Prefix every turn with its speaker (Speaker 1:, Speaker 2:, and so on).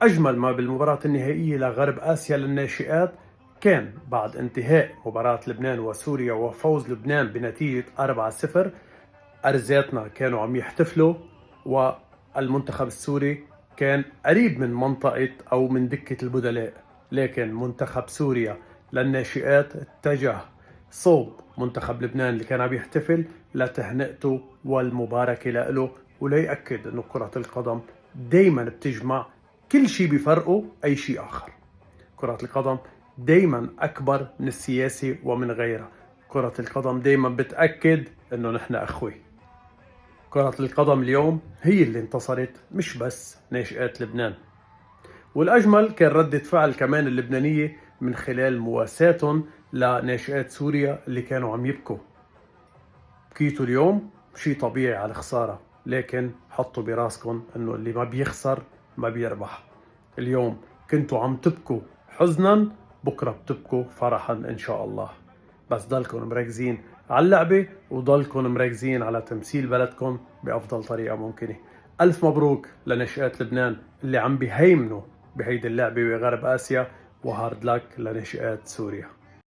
Speaker 1: أجمل ما بالمباراة النهائية لغرب آسيا للناشئات كان بعد انتهاء مباراة لبنان وسوريا وفوز لبنان بنتيجة 4-0. أرزاتنا كانوا عم يحتفلوا، والمنتخب السوري كان قريب من منطقة أو من دكة البدلاء، لكن منتخب سوريا للناشئات اتجه صوب منتخب لبنان اللي كان عم يحتفل لتهنئته والمباركة له، وليأكد أنه كرة القدم دايما بتجمع كل شيء بفرقه أي شيء آخر. كرة القدم دايما أكبر من السياسة ومن غيرها. كرة القدم دايما بتأكد أنه نحن أخوة. كرة القدم اليوم هي اللي انتصرت، مش بس ناشئات لبنان. والأجمل كان ردة فعل كمان اللبنانية من خلال مواساتهم لناشئات سوريا اللي كانوا عم يبكوا. بكيتوا اليوم شيء طبيعي على الخسارة، لكن حطوا براسكم أنه اللي ما بيخسر ما بيربح. اليوم كنتوا عم تبكوا حزنا، بكرة بتبكوا فرحا إن شاء الله. بس ضلكم مركزين على اللعبة، وضلكم مركزين على تمثيل بلدكم بأفضل طريقة ممكنة. ألف مبروك لناشئات لبنان اللي عم بيهيمنوا بهيدي اللعبة بغرب آسيا، وهارد لك لناشئات سوريا.